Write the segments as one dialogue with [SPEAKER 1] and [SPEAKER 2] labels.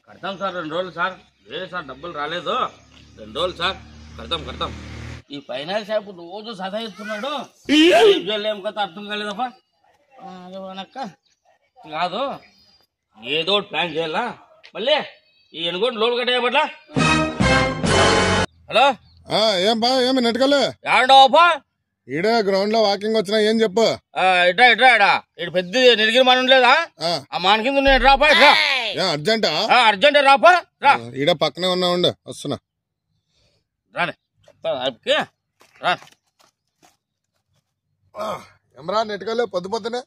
[SPEAKER 1] కడతాం సార్ 2 రోజులు సార్. లేదు సార్ డబ్బులు రాలేదు. 2 రోజులు సార్ కడతాం. ఈ ఫైనాన్స్ యాప్ రోజు సతాయిస్తున్నాడు. ఏం కథ అర్థం కాలేదప్ప. అక్క కాదు ఏదో ప్లాన్ చేయాలా. మళ్ళీ ఈ ఎనుకోటి లోన్ కట్టే పట్ల. హలో
[SPEAKER 2] ఏం బా ఏమి నెట్కలే
[SPEAKER 1] ఏడంటావప్ప?
[SPEAKER 2] ఈడే గ్రౌండ్ లో వాకింగ్ వచ్చినా ఏం చెప్పు.
[SPEAKER 1] ఇట్రా ఇటు పెద్ద నిరిగిరి మనం లేదా ఆ మాన కింద ఉన్నాడు. రాపా ఇట్రా.
[SPEAKER 2] అర్జెంటా?
[SPEAKER 1] అర్జెంట్ రాపా రా.
[SPEAKER 2] ఈడ పక్కనే ఉన్నా ఉండు వస్తున్నా.
[SPEAKER 1] రానే రా.
[SPEAKER 2] ఏమరా నెట్కలే పొద్దునే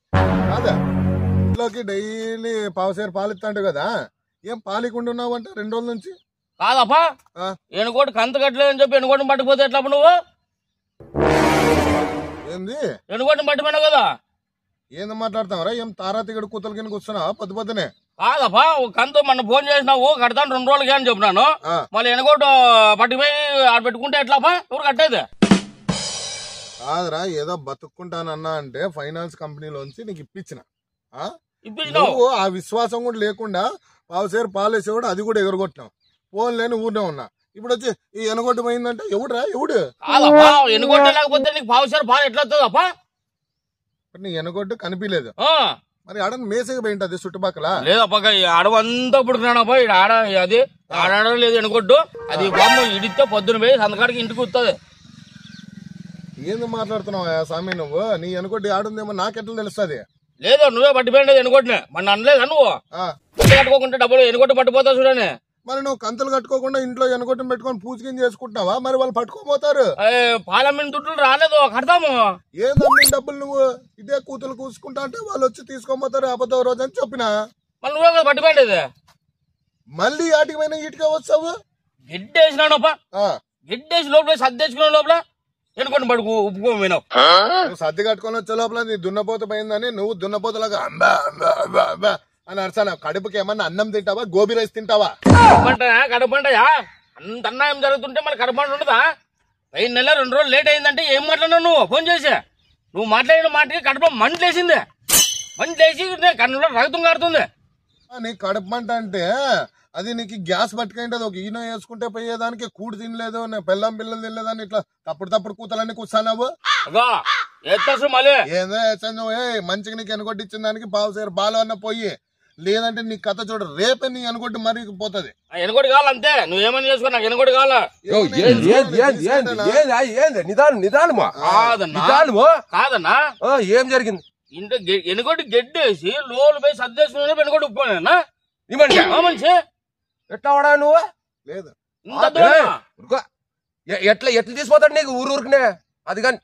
[SPEAKER 2] కాదా ఇంట్లోకి డైలీ పావుసేరు పాలు ఇస్తాంటావు కదా, ఏం పాలికుండా ఉన్నావు అంటే 2 రోజుల నుంచి?
[SPEAKER 1] కాదప్పా ఎనుకోటి కంత కట్టలేదని చెప్పి ఎనుకోటిని పట్టుకుపోతే ఎట్లా నువ్వు?
[SPEAKER 2] ఏంది
[SPEAKER 1] ఎనుకోటిని పట్టుకున్నావు కదా.
[SPEAKER 2] ఏంది మాట్లాడతావరా? ఏం తారా తిగడు కూతల కింద కూర్చున్నావా పొద్దునే?
[SPEAKER 1] కాదప్పా కంత మొన్న ఫోన్ చేసినావు కడతాను 2 రోజులకి అని చెప్పినాను. మళ్ళీ ఎనుకోటి పట్టుకుపోయి ఆడ పెట్టుకుంటే ఎట్లాపా? ఎవరు కట్టేది?
[SPEAKER 2] కాదురా ఏదో బతుక్కుంటానన్నా అంటే ఫైనాన్స్ కంపెనీలోంచి నీకు ఇప్పించిన
[SPEAKER 1] ఇప్పించినావు.
[SPEAKER 2] ఆ విశ్వాసం కూడా లేకుండా పావుసేరు పాలేసేవాడు అది కూడా ఎగరగొట్టినావు. ఫోన్ లేని ఊరినే ఉన్నా. ఇప్పుడు వచ్చి ఈ ఎనగొట్టు పోయిందంటే ఎవడురా ఎవడు?
[SPEAKER 1] ఎనుగొట్ట లేకపోతే నీకు పావుసేరు పాలు ఎట్లా వస్తుందప్పా?
[SPEAKER 2] నీ ఎనగొట్టు కనిపించలేదు మరి ఆడ మేసగా పోయింటది చుట్టుపక్కల.
[SPEAKER 1] లేదప్ప అడవంతా పుడుకున్నాడప్ప. ఆడ అది ఆడ లేదు ఎనుగొట్టు. అది బొమ్మ ఇడితే పొద్దున పోయి సంతకాడికి ఇంటికి వస్తుంది.
[SPEAKER 2] ఏంది మాట్లాడుతున్నావా స్వామి నువ్వు? నీ ఎనగొడ్డి ఆడుందేమో నాకెట్లా తెలుస్తుంది?
[SPEAKER 1] లేదు నువ్వే పట్టిపోయింది ఎనుగొట్టిన. మన అనలేదా నువ్వు? కట్టుకోకుండా డబ్బులు ఎనుగొట్టు పట్టిపోతావు చూడని.
[SPEAKER 2] మరి నువ్వు కంతులు కట్టుకోకుండా ఇంట్లో ఎనగొట్టం పెట్టుకొని పూజకిని చేసుకుంటున్నావా? మరి వాళ్ళు పట్టుకోపోతారు.
[SPEAKER 1] పాలమ్మిన దుడ్లు రాలేదు కడతాము.
[SPEAKER 2] ఏందమ్మిన డబ్బులు నువ్వు ఇదే కూతులు కూసుకుంటా అంటే వాళ్ళు వచ్చి తీసుకోపోతారు అబద్ధం రోజు అని చెప్పినా.
[SPEAKER 1] మళ్ళీ నువ్వే కదా పట్టిపోయింది.
[SPEAKER 2] మళ్ళీ ఆటికి పోయినా ఇటుకే వస్తావు.
[SPEAKER 1] గిడ్డేసినానప్ప. గిడ్డేసి లోపల సర్దేసుకున్న లోపల ఎనుకోండి పడుకు ఉప్పుకోమైనావు.
[SPEAKER 2] సర్ది కట్టుకొని వచ్చే లోపల నీ దున్నపోత పోయిందని నువ్వు దున్నపోతలాగా అంబా అంబా అంబా అంబా అని అరసాను. కడుపుకి ఏమన్నా అన్నం తింటావా? గోబీ రైస్ తింటావా?
[SPEAKER 1] కడుపంటయా అంత అన్యాయం జరుగుతుంటే మన కడుపంట ఉండదా? 5 నెలలు 2 రోజులు లేట్ అయిందంటే ఏం మాట్లాడినావు నువ్వు? ఫోన్ చేసి నువ్వు మాట్లాడిన మాటకి కడుపులో మంటలేసింది. మంటలేసి కన్నులో రక్తం కారుతుంది.
[SPEAKER 2] నీ కడుపు మంట అంటే అది నీకు గ్యాస్ పట్టుకుంటది. ఒక ఈనో వేసుకుంటే పోయేదానికి కూడు తినలేదు, పిల్లం పిల్లలు తినలేదని ఇట్లా తప్పుడు కూతలన్నీ కూర్చున్నావు. ఏదో వేసాను మంచిగా నీకు ఎనగొట్టిచ్చిన దానికి పావుసేరు బాలు అన్న పోయి. లేదంటే నీ కథ చూడ రేపే నీ ఎనగొట్టి మరి పోతుంది.
[SPEAKER 1] ఎనగొట్టి కావాలంతే. నువ్వేమని చేసుకో నాకు ఎనగొట్టి కావాలా? కాదన్నా
[SPEAKER 3] ఏం జరిగింది?
[SPEAKER 1] ఇంత ఎనగొట్టి గెడ్డేసి లోలు పోయి సర్దేసుకుని ఎనగొట్టి ఉప్పోనా మనిషి?
[SPEAKER 3] ఎట్లా వాడా నువ్వు?
[SPEAKER 2] లేదు
[SPEAKER 3] ఎట్లా తీసిపోతాడు నీకు ఊరుకునే? అది కానీ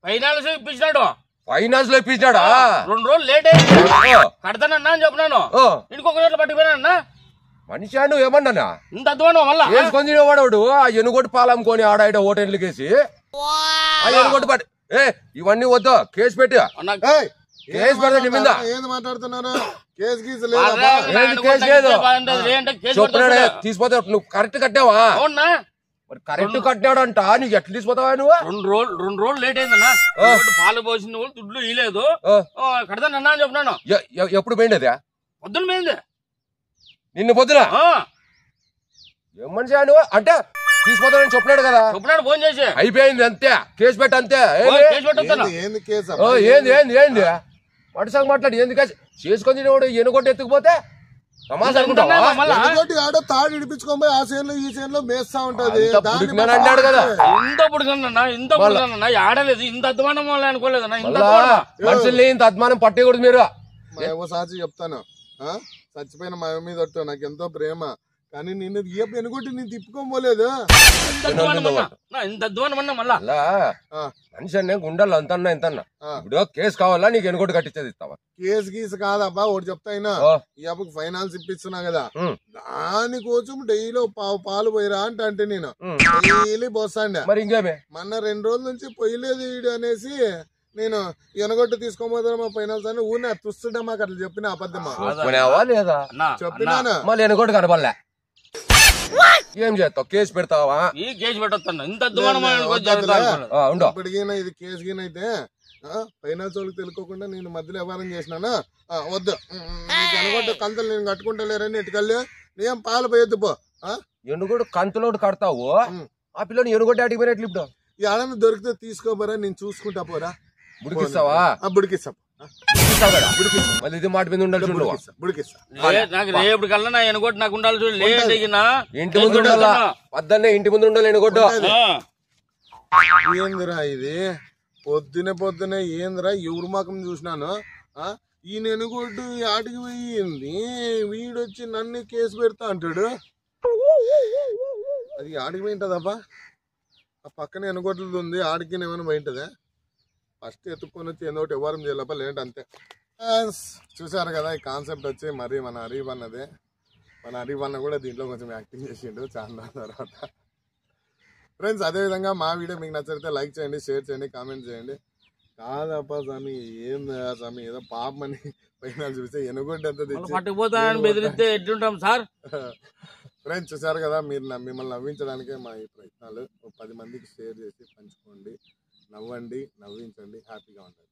[SPEAKER 1] ఫైనాన్స్ ఇప్పించినాడు.
[SPEAKER 3] ఫైనాన్స్ లో ఇప్పించాడా?
[SPEAKER 1] 2 రోజులు లేట్ అయింది కడతానన్నా అని చెప్పినాను. ఇంకొక రోజులు పట్టిపోయినా
[SPEAKER 3] మనిషి నువ్వు ఏమన్నా
[SPEAKER 1] ఇంత అధ్వానం మళ్ళా
[SPEAKER 3] వేసుకొని వాడు ఆ ఎనుగొట్టు పాలు అమ్ముకొని ఆడ హోటల్కేసి ఆ ఎనుగొట్టు పట్టి ఇవన్నీ వద్దు కేసు పెట్టి కేసు పెడతా నీ మీద.
[SPEAKER 2] ఏంది మాట్లాడుతున్నాను? కేసు గీసు
[SPEAKER 3] కేసు లేదు చెప్పినాడే తీసిపోతా. నువ్వు కరెక్ట్ కట్టావా? మరి కరెక్ట్ కట్టాడంట. నీకు ఎట్లా తీసిపోతావా నువ్వు?
[SPEAKER 1] 2 రోజులు లేట్ అయిందన్నా. పాలు పోసిన వాళ్ళు దుడ్లు ఇలేదు కడతానన్నా అని చెప్పినాను.
[SPEAKER 3] ఎప్పుడు పోయింది అది?
[SPEAKER 1] పొద్దున పోయింది.
[SPEAKER 3] నిన్ను పొద్దున ఏం మనిషి నువ్వు? అంటే తీసిపోతానని చెప్పినాడు కదా.
[SPEAKER 1] చెప్పినాడు ఫోన్ చేసి.
[SPEAKER 3] అయిపోయింది అంతే. కేసు పెట్టి అంతే. ఏంది మడిసాగు మాట్లాడి ఏంది కేసు చేసుకొని తినేవాడు ఎనుగొట్టి ఎత్తుకుపోతే సమాజం అనుకుంటావా?
[SPEAKER 2] ఆడ తాడు ఇడిపించుకోబోయి ఆ సేన్లో ఈ సేన్లో మేస్తా ఉంటది
[SPEAKER 3] అన్నాడు కదా.
[SPEAKER 1] ఇంత పుడుకన్నా ఇంత పుడుకన్నా ఆడలేదు. ఇంత అధ్వానం అనుకోలేదన్నా.
[SPEAKER 3] మనుషుల్ని ఇంత అధ్వానం పట్టేకూడదు మీరు.
[SPEAKER 2] ఏవో సాచి చెప్తాను. చచ్చిపోయిన మా మీద ఒట్టు నాకు ఎంతో ప్రేమ. కానీ నిన్ను ఎనుగొట్టి నేను తిప్పుకోబోలేదు.
[SPEAKER 3] మనిషి అన్నీ గుండెలు అంతన్నా ఇంతన్నా. ఇప్పుడు కేసు కావాలా నీకు ఎనుగొట్టు కట్టించేది ఇస్తావా?
[SPEAKER 2] కేసు గీసు కాదబ్బా ఒకటి చెప్తా అయినా ఈ అబ్బకి ఫైనాన్స్ ఇప్పిస్తున్నా కదా దానికోసం డైలీ పాలు పోయిరా అంటే నేను డైలీ పోస్తాండే.
[SPEAKER 3] మరి ఇంకేమే
[SPEAKER 2] మొన్న 2 రోజుల నుంచి పొయ్యలేదు ఈడు అనేసి నేను ఎనగొట్టు తీసుకోబోతున్నా మా ఫైనాన్స్ అని ఊరిని తుస్తుండే మాకు అట్లా చెప్పిన అబద్ధమా
[SPEAKER 3] లేదా
[SPEAKER 2] చెప్పినాను.
[SPEAKER 3] మళ్ళీ ఎనుగొట్టు కనపడలే ఏం చేస్తావు? కేసు పెడతావా?
[SPEAKER 1] ఈ కేసు పెట్టొస్తాను. ఇంత
[SPEAKER 2] ఇప్పటికైనా ఇది కేసు గినైతే ఫైనాన్స్ వాళ్ళకి తెలుకోకుండా నేను మధ్యలో వ్యవహారం చేసినానా వద్దు నీకు అనుకుంటే కంతలు నేను కట్టుకుంటలేరని ఇటుకల్లి నేను పాలు పోయొద్దు పో.
[SPEAKER 3] ఎనుగోడు కంతులోడు కడతావు ఆ పిల్లని ఎనుగొడ్డి అడిగి పోయినట్లు ఇప్పుడు
[SPEAKER 2] ఏడన్నా దొరికితే తీసుకోపోరా నేను చూసుకుంటా పోరా.
[SPEAKER 3] బుడికిస్తావా?
[SPEAKER 2] బుడికిస్తా
[SPEAKER 3] మళ్ళీ ఇది మాట మీద ఉండాలి చూడు.
[SPEAKER 2] బుడికిస్తా
[SPEAKER 1] నాకు రేపు కల్లా నా ఎనుగొట్టు నాకు ఉండాలి చూడు.
[SPEAKER 3] ఇంటి ముందు ఉండాలా? వద్దన్నే ఇంటి ముందు ఉండాలి ఎనుగొడ్డు.
[SPEAKER 2] ఏందిరా ఇది పొద్దునే ఏందిరా ఎవరు మాకం చూసినాను. ఈ నెనుగొడ్డు ఆటికి పోయింది వీడొచ్చి నన్ను కేసు పెడతా అంటాడు. అది ఆడికి పోయింటదబ్బా. ఆ పక్కన ఎనుగొడ్లది ఉంది ఆడికి ఏమైనా పోయింటదే. ఫస్ట్ ఎత్తుక్కొని వచ్చి ఏదో ఒకటి వ్యవహారం చేయాలప్ప లేట్ అంతే. చూసారు కదా ఈ కాన్సెప్ట్ వచ్చి మరి మన హరీఫ్ అన్నదే. మన హరీఫ్ అన్న కూడా దీంట్లో కొంచెం యాక్టింగ్ చేసిండు చాలా తర్వాత. ఫ్రెండ్స్ అదేవిధంగా మా వీడియో మీకు నచ్చితే లైక్ చేయండి, షేర్ చేయండి, కామెంట్ చేయండి. కాదప్పా స్వామి ఏందా స్వామి ఏదో పాపమని పైన చూస్తే ఎనుగొడ్డు ఎంత తెచ్చి
[SPEAKER 1] పట్టుకుపోతానని బెదిరిస్తే ఎట్లుంటాం సార్?
[SPEAKER 2] ఫ్రెండ్స్ చూసారు కదా మీరు మిమ్మల్ని నవ్వించడానికే మా ఈ ప్రయత్నాలు. 10 మందికి షేర్ చేసి పంచుకోండి, నవ్వండి, నవ్వించండి, హ్యాపీగా ఉండండి.